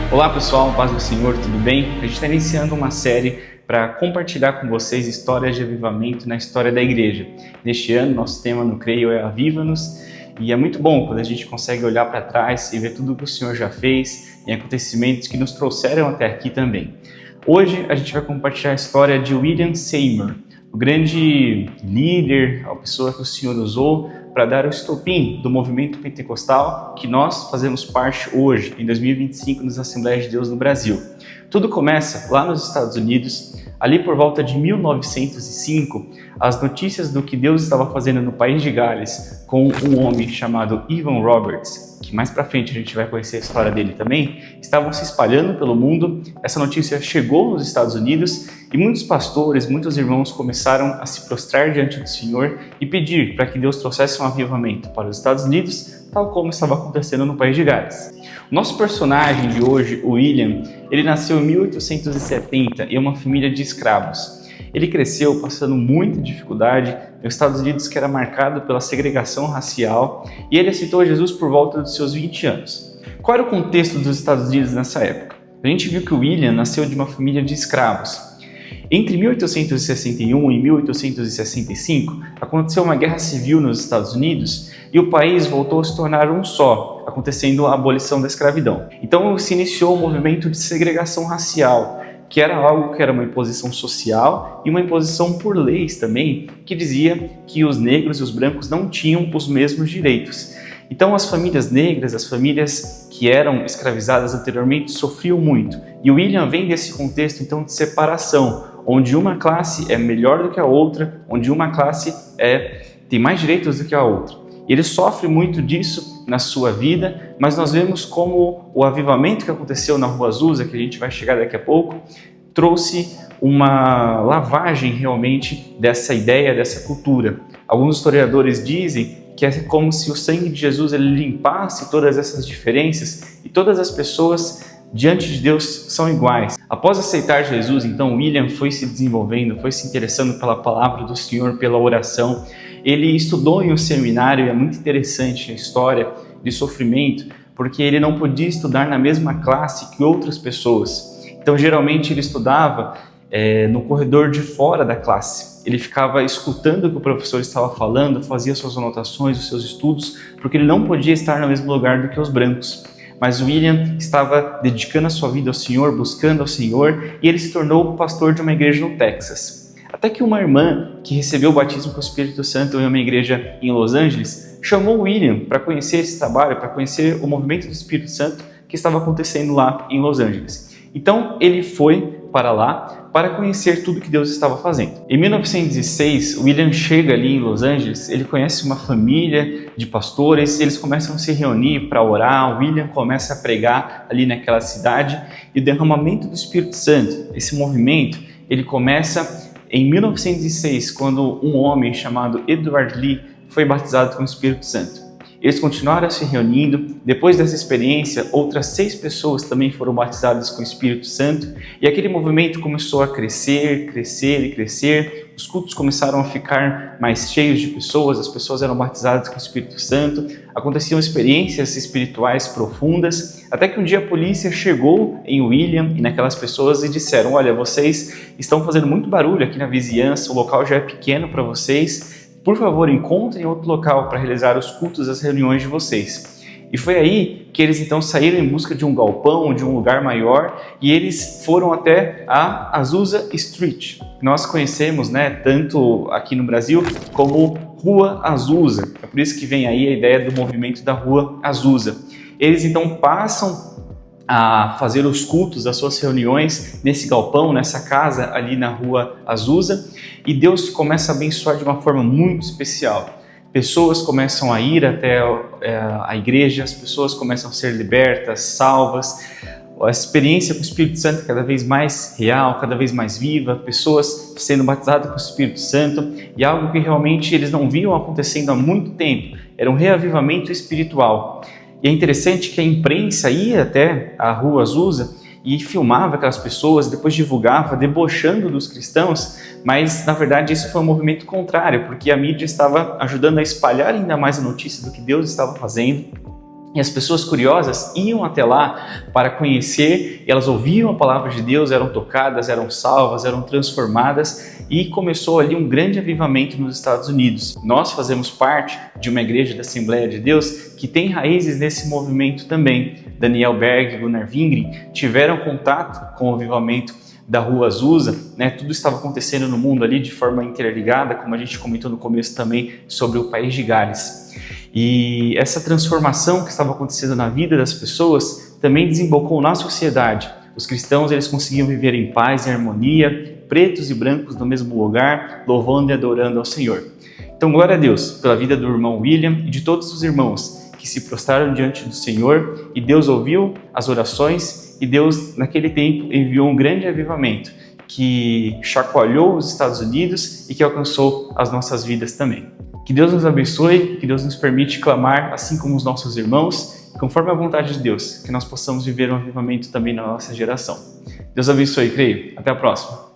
Olá pessoal, paz do Senhor, tudo bem? A gente está iniciando uma série para compartilhar com vocês histórias de avivamento na história da igreja. Neste ano, nosso tema no Creio é Aviva-nos, e é muito bom quando a gente consegue olhar para trás e ver tudo que o Senhor já fez em acontecimentos que nos trouxeram até aqui também. Hoje a gente vai compartilhar a história de William Seymour, o grande líder, a pessoa que o Senhor usou para dar o estopim do movimento pentecostal que nós fazemos parte hoje, em 2025, nas Assembleias de Deus no Brasil. Tudo começa lá nos Estados Unidos, ali por volta de 1905, as notícias do que Deus estava fazendo no país de Gales com um homem chamado Evan Roberts, que mais para frente a gente vai conhecer a história dele também, estavam se espalhando pelo mundo. Essa notícia chegou nos Estados Unidos e muitos pastores, muitos irmãos começaram a se prostrar diante do Senhor e pedir para que Deus trouxesse um avivamento para os Estados Unidos, tal como estava acontecendo no país de Gales. O nosso personagem de hoje, o William, ele nasceu em 1870 em uma família de escravos. Ele cresceu passando muita dificuldade nos Estados Unidos, que era marcado pela segregação racial, e ele aceitou Jesus por volta dos seus 20 anos. Qual era o contexto dos Estados Unidos nessa época? A gente viu que o William nasceu de uma família de escravos. Entre 1861 e 1865, aconteceu uma guerra civil nos Estados Unidos e o país voltou a se tornar um só, acontecendo a abolição da escravidão. Então se iniciou um movimento de segregação racial, que era algo que era uma imposição social e uma imposição por leis também, que dizia que os negros e os brancos não tinham os mesmos direitos. Então as famílias negras, as famílias que eram escravizadas anteriormente, sofriam muito. E o William vem desse contexto então de separação, onde uma classe é melhor do que a outra, onde uma classe tem mais direitos do que a outra. E ele sofre muito disso na sua vida, mas nós vemos como o avivamento que aconteceu na Rua Azusa, que a gente vai chegar daqui a pouco, trouxe uma lavagem realmente dessa ideia, dessa cultura. Alguns historiadores dizem que é como se o sangue de Jesus ele limpasse todas essas diferenças e todas as pessoas diante de Deus são iguais. Após aceitar Jesus, então, William foi se desenvolvendo, foi se interessando pela palavra do Senhor, pela oração. Ele estudou em um seminário, e é muito interessante a história de sofrimento, porque ele não podia estudar na mesma classe que outras pessoas. Então, geralmente, ele estudava no corredor de fora da classe. Ele ficava escutando o que o professor estava falando, fazia suas anotações, os seus estudos, porque ele não podia estar no mesmo lugar do que os brancos. Mas William estava dedicando a sua vida ao Senhor, buscando ao Senhor, e ele se tornou pastor de uma igreja no Texas. Até que uma irmã que recebeu o batismo com o Espírito Santo em uma igreja em Los Angeles chamou William para conhecer esse trabalho, para conhecer o movimento do Espírito Santo que estava acontecendo lá em Los Angeles. Então ele foi para lá para conhecer tudo que Deus estava fazendo. Em 1906, William chega ali em Los Angeles, ele conhece uma família de pastores, eles começam a se reunir para orar, William começa a pregar ali naquela cidade, e o derramamento do Espírito Santo, esse movimento, ele começa em 1906, quando um homem chamado Edward Lee foi batizado com o Espírito Santo. Eles continuaram se reunindo. Depois dessa experiência, outras 6 pessoas também foram batizadas com o Espírito Santo, e aquele movimento começou a crescer, crescer e crescer. Os cultos começaram a ficar mais cheios de pessoas, as pessoas eram batizadas com o Espírito Santo, aconteciam experiências espirituais profundas, até que um dia a polícia chegou em William e naquelas pessoas e disseram: olha, vocês estão fazendo muito barulho aqui na vizinhança, o local já é pequeno para vocês, por favor, encontrem outro local para realizar os cultos, as reuniões de vocês. E foi aí que eles então saíram em busca de um galpão, de um lugar maior, e eles foram até a Azusa Street. Nós conhecemos, tanto aqui no Brasil, como Rua Azusa. É por isso que vem aí a ideia do movimento da Rua Azusa. Eles então passam a fazer os cultos, as suas reuniões nesse galpão, nessa casa ali na Rua Azusa, e Deus começa a abençoar de uma forma muito especial. Pessoas começam a ir até a igreja, as pessoas começam a ser libertas, salvas, a experiência com o Espírito Santo cada vez mais real, cada vez mais viva, pessoas sendo batizadas com o Espírito Santo, e algo que realmente eles não viam acontecendo há muito tempo, era um reavivamento espiritual. E é interessante que a imprensa ia até a Rua Azusa e filmava aquelas pessoas, depois divulgava, debochando dos cristãos, mas na verdade isso foi um movimento contrário, porque a mídia estava ajudando a espalhar ainda mais a notícia do que Deus estava fazendo, E as pessoas curiosas iam até lá para conhecer, elas ouviam a palavra de Deus, eram tocadas, eram salvas, eram transformadas e começou ali um grande avivamento nos Estados Unidos. Nós fazemos parte de uma igreja da Assembleia de Deus que tem raízes nesse movimento também. Daniel Berg e Gunnar Wingren tiveram contato com o avivamento da Rua Azusa, né? Tudo estava acontecendo no mundo ali de forma interligada, como a gente comentou no começo também sobre o país de Gales. E essa transformação que estava acontecendo na vida das pessoas também desembocou na sociedade. Os cristãos eles conseguiam viver em paz e harmonia, pretos e brancos no mesmo lugar, louvando e adorando ao Senhor. Então, glória a Deus pela vida do irmão William e de todos os irmãos que se prostraram diante do Senhor e Deus ouviu as orações e Deus, naquele tempo, enviou um grande avivamento que chacoalhou os Estados Unidos e que alcançou as nossas vidas também. Que Deus nos abençoe, que Deus nos permite clamar, assim como os nossos irmãos, conforme a vontade de Deus, que nós possamos viver um avivamento também na nossa geração. Deus abençoe, creio. Até a próxima.